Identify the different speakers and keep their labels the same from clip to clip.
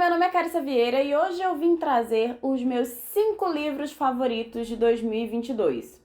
Speaker 1: meu nome é Carissa Vieira e hoje eu vim trazer os meus 5 livros favoritos de 2022.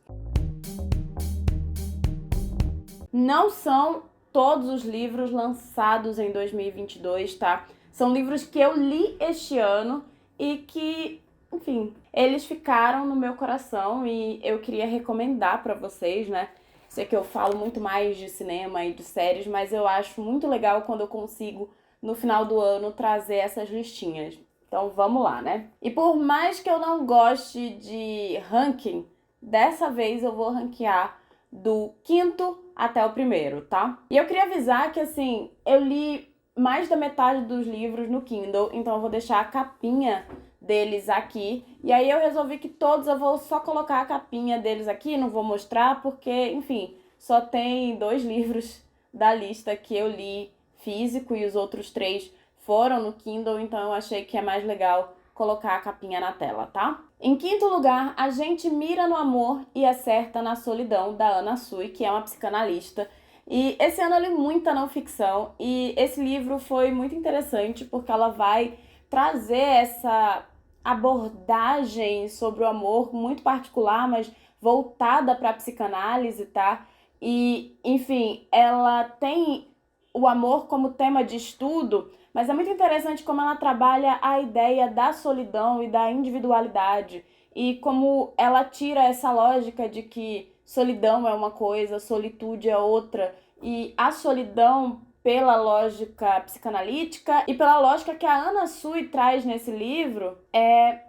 Speaker 1: Não são todos os livros lançados em 2022, tá? São livros que eu li este ano e que, enfim, eles ficaram no meu coração e eu queria recomendar pra vocês, né? Sei que eu falo muito mais de cinema e de séries, mas eu acho muito legal quando eu consigo, no final do ano, trazer essas listinhas. Então vamos lá, né? E por mais que eu não goste de ranking, dessa vez eu vou ranquear do quinto até o primeiro, tá? E eu queria avisar que, assim, eu li mais da metade dos livros no Kindle, então eu vou deixar a capinha deles aqui. E aí eu resolvi que todos eu vou só colocar a capinha deles aqui, não vou mostrar porque, enfim, só tem 2 livros da lista que eu li físico e os outros 3 foram no Kindle, então eu achei que é mais legal colocar a capinha na tela, tá? Em quinto lugar, A Gente Mira no Amor e Acerta na Solidão, da Anna Sui, que é uma psicanalista. E esse ano eu li muita não ficção e esse livro foi muito interessante porque ela vai trazer essa abordagem sobre o amor muito particular, mas voltada para a psicanálise, tá? E, enfim, ela tem o amor como tema de estudo, mas é muito interessante como ela trabalha a ideia da solidão e da individualidade e como ela tira essa lógica de que solidão é uma coisa, solitude é outra, e a solidão pela lógica psicanalítica e pela lógica que a Anna Sui traz nesse livro é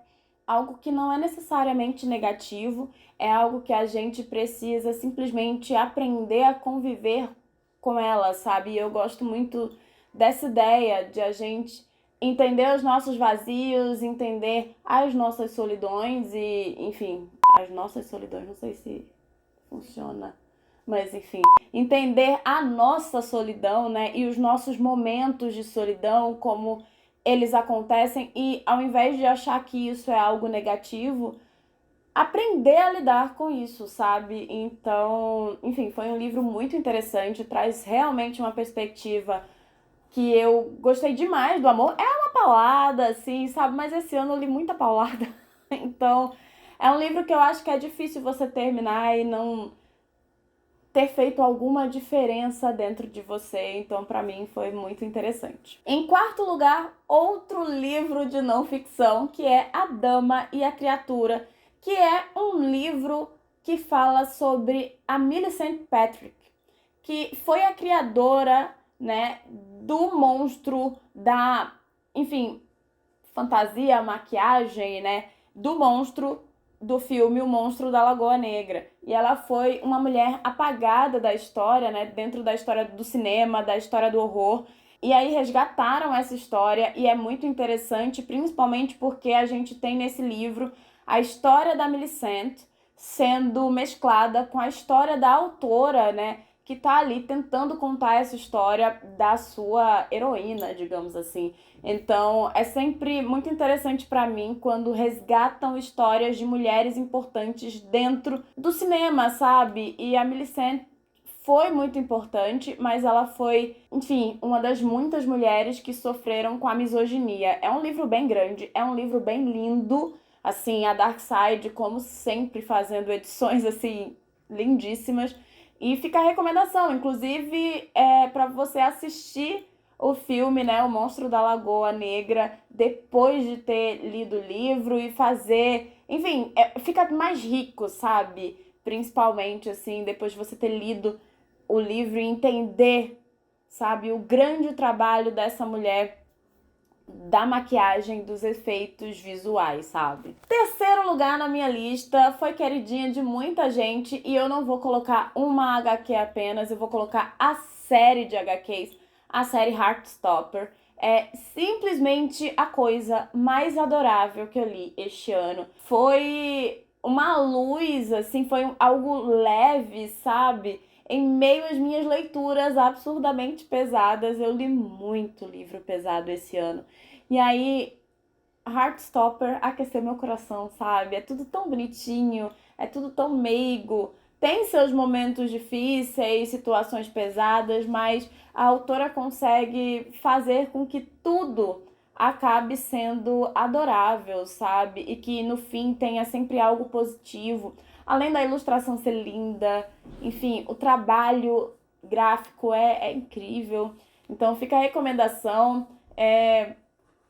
Speaker 1: algo que não é necessariamente negativo, é algo que a gente precisa simplesmente aprender a conviver com ela, sabe? E eu gosto muito dessa ideia de a gente entender os nossos vazios, entender as nossas solidões e, enfim, as nossas solidões, não sei se funciona, mas enfim, entender a nossa solidão, né? E os nossos momentos de solidão, como eles acontecem e ao invés de achar que isso é algo negativo, aprender a lidar com isso, sabe? Então, enfim, foi um livro muito interessante, traz realmente uma perspectiva que eu gostei demais do amor. É uma paulada, assim, sabe? Mas esse ano eu li muita paulada. Então, é um livro que eu acho que é difícil você terminar e não ter feito alguma diferença dentro de você, então para mim foi muito interessante. Em quarto lugar, outro livro de não ficção, que é A Dama e a Criatura, que é um livro que fala sobre a Millicent Patrick, que foi a criadora, né, do monstro da, enfim, fantasia, maquiagem, né, do monstro do filme O Monstro da Lagoa Negra. E ela foi uma mulher apagada da história, né, dentro da história do cinema, da história do horror. E aí resgataram essa história e é muito interessante, principalmente porque a gente tem nesse livro a história da Millicent sendo mesclada com a história da autora, né, que tá ali tentando contar essa história da sua heroína, digamos assim. Então, é sempre muito interessante para mim quando resgatam histórias de mulheres importantes dentro do cinema, sabe? E a Millicent foi muito importante, mas ela foi, enfim, uma das muitas mulheres que sofreram com a misoginia. É um livro bem grande, é um livro bem lindo, assim, a Dark Side, como sempre, fazendo edições, assim, lindíssimas. E fica a recomendação, inclusive, para você assistir o filme, né, O Monstro da Lagoa Negra, depois de ter lido o livro e fazer... Enfim, fica mais rico, sabe? Principalmente, assim, depois de você ter lido o livro e entender, sabe, o grande trabalho dessa mulher da maquiagem, dos efeitos visuais, sabe? Terceiro lugar na minha lista foi queridinha de muita gente e eu não vou colocar uma HQ apenas, eu vou colocar a série de HQs, a série Heartstopper. É simplesmente a coisa mais adorável que eu li este ano. Foi uma luz, assim, foi algo leve, sabe? Em meio às minhas leituras absurdamente pesadas, eu li muito livro pesado esse ano. E aí, Heartstopper aqueceu meu coração, sabe? É tudo tão bonitinho, é tudo tão meigo. Tem seus momentos difíceis, situações pesadas, mas a autora consegue fazer com que tudo acabe sendo adorável, sabe? E que no fim tenha sempre algo positivo. Além da ilustração ser linda, enfim, o trabalho gráfico é incrível. Então fica a recomendação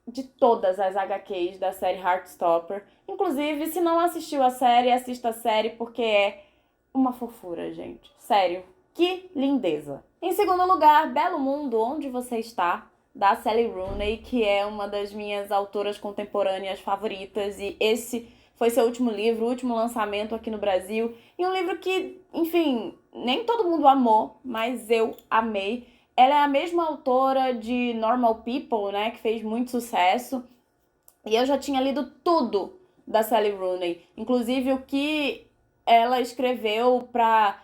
Speaker 1: de todas as HQs da série Heartstopper. Inclusive, se não assistiu a série, assista a série porque é uma fofura, gente. Sério, que lindeza. Em segundo lugar, Belo Mundo, Onde Você Está, da Sally Rooney, que é uma das minhas autoras contemporâneas favoritas. E esse foi seu último livro, o último lançamento aqui no Brasil. E um livro que, enfim, nem todo mundo amou, mas eu amei. Ela é a mesma autora de Normal People, né, que fez muito sucesso. E eu já tinha lido tudo da Sally Rooney, inclusive o que ela escreveu para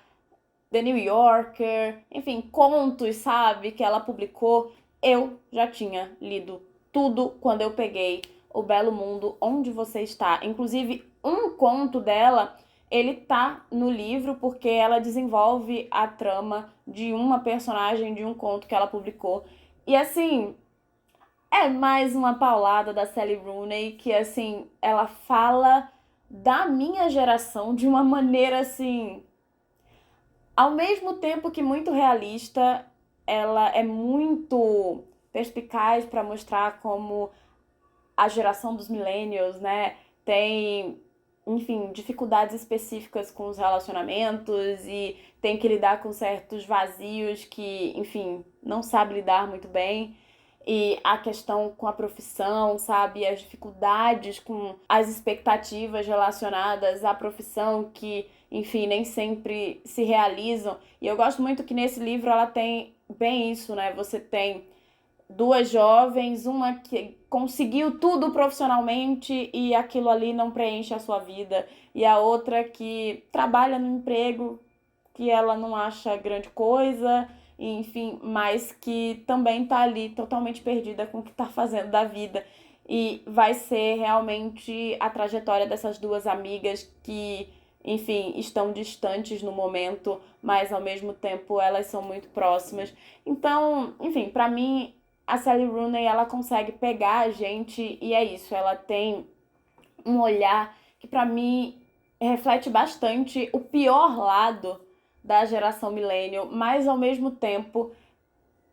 Speaker 1: The New Yorker, enfim, contos, sabe, que ela publicou. Eu já tinha lido tudo quando eu peguei O Belo Mundo, Onde Você Está. Inclusive, um conto dela, ele tá no livro porque ela desenvolve a trama de uma personagem de um conto que ela publicou. E assim, é mais uma paulada da Sally Rooney que, assim, ela fala da minha geração de uma maneira, assim, ao mesmo tempo que muito realista, ela é muito perspicaz para mostrar como a geração dos millennials, né, tem, enfim, dificuldades específicas com os relacionamentos e tem que lidar com certos vazios que, enfim, não sabe lidar muito bem. E a questão com a profissão, sabe? As dificuldades com as expectativas relacionadas à profissão que, enfim, nem sempre se realizam. E eu gosto muito que nesse livro ela tem bem isso, né? Você tem duas jovens, uma que conseguiu tudo profissionalmente e aquilo ali não preenche a sua vida, e a outra que trabalha no emprego que ela não acha grande coisa, enfim, mas que também tá ali totalmente perdida com o que tá fazendo da vida. E vai ser realmente a trajetória dessas duas amigas que, enfim, estão distantes no momento, mas ao mesmo tempo elas são muito próximas. Então, enfim, pra mim a Sally Rooney, ela consegue pegar a gente e é isso, ela tem um olhar que pra mim reflete bastante o pior lado da geração millennial, mas ao mesmo tempo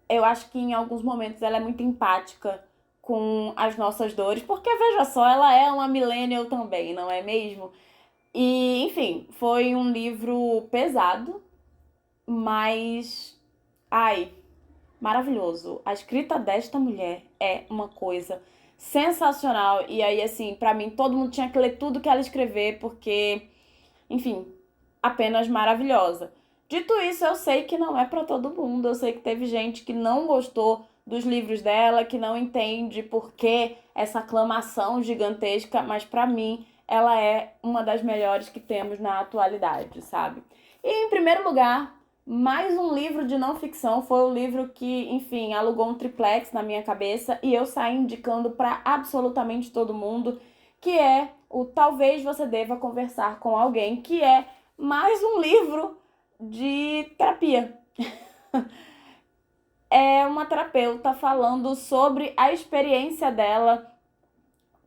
Speaker 1: eu acho que em alguns momentos ela é muito empática com as nossas dores, porque veja só, ela é uma millennial também, não é mesmo? E, enfim, foi um livro pesado, mas ai, maravilhoso. A escrita desta mulher é uma coisa sensacional. E aí, assim, pra mim, todo mundo tinha que ler tudo que ela escrever, porque, enfim, apenas maravilhosa. Dito isso, eu sei que não é pra todo mundo. Eu sei que teve gente que não gostou dos livros dela, que não entende por que essa aclamação gigantesca, mas pra mim, ela é uma das melhores que temos na atualidade, sabe? E, em primeiro lugar, mais um livro de não ficção, foi o livro que, enfim, alugou um triplex na minha cabeça e eu saí indicando para absolutamente todo mundo, que é o Talvez Você Deva Conversar com Alguém, que é mais um livro de terapia. É uma terapeuta falando sobre a experiência dela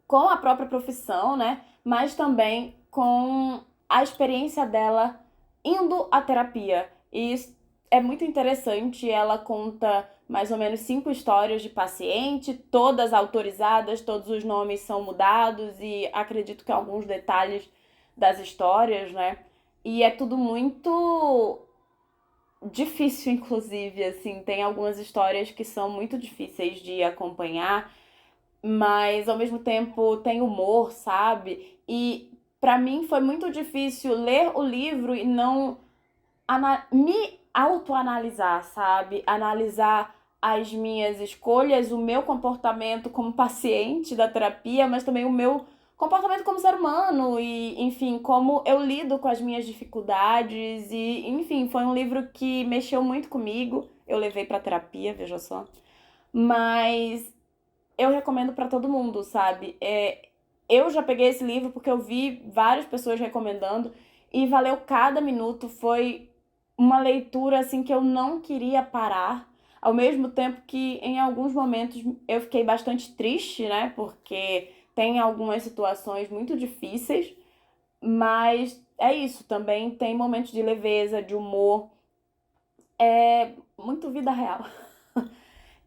Speaker 1: com a própria profissão, né? Mas também com a experiência dela indo à terapia. E isso é muito interessante. Ela conta mais ou menos 5 histórias de paciente, todas autorizadas, todos os nomes são mudados e acredito que alguns detalhes das histórias, né? E é tudo muito difícil, inclusive, assim, tem algumas histórias que são muito difíceis de acompanhar, mas ao mesmo tempo tem humor, sabe? E pra mim foi muito difícil ler o livro e não me autoanalisar, sabe? Analisar as minhas escolhas, o meu comportamento como paciente da terapia, mas também o meu comportamento como ser humano e, enfim, como eu lido com as minhas dificuldades e, enfim, foi um livro que mexeu muito comigo. Eu levei pra terapia, veja só. Mas eu recomendo pra todo mundo, sabe? Eu já peguei esse livro porque eu vi várias pessoas recomendando e valeu cada minuto. Foi uma leitura assim que eu não queria parar. ao mesmo tempo que em alguns momentos eu fiquei bastante triste, né? Porque tem algumas situações muito difíceis, mas é isso, também tem momentos de leveza, de humor, é muito vida real.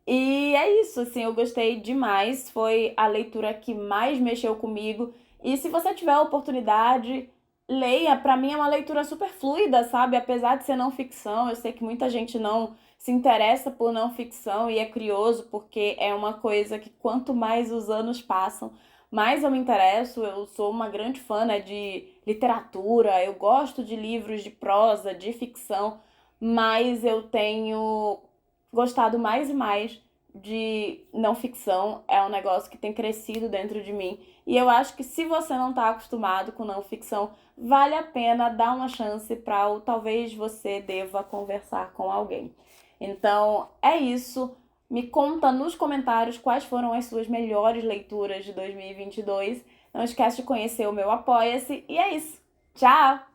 Speaker 1: E é isso, assim, eu gostei demais, foi a leitura que mais mexeu comigo. E se você tiver a oportunidade, leia. Pra mim é uma leitura super fluida, sabe? Apesar de ser não ficção, eu sei que muita gente não se interessa por não ficção e é curioso porque é uma coisa que quanto mais os anos passam, mais eu me interesso. Eu sou uma grande fã, né, de literatura, eu gosto de livros de prosa, de ficção, mas eu tenho gostado mais e mais de não ficção. É um negócio que tem crescido dentro de mim. E eu acho que se você não está acostumado com não ficção, vale a pena dar uma chance para ou talvez você deva conversar com alguém. Então, é isso. Me conta nos comentários quais foram as suas melhores leituras de 2022. Não esquece de conhecer o meu Apoia-se. E é isso. Tchau!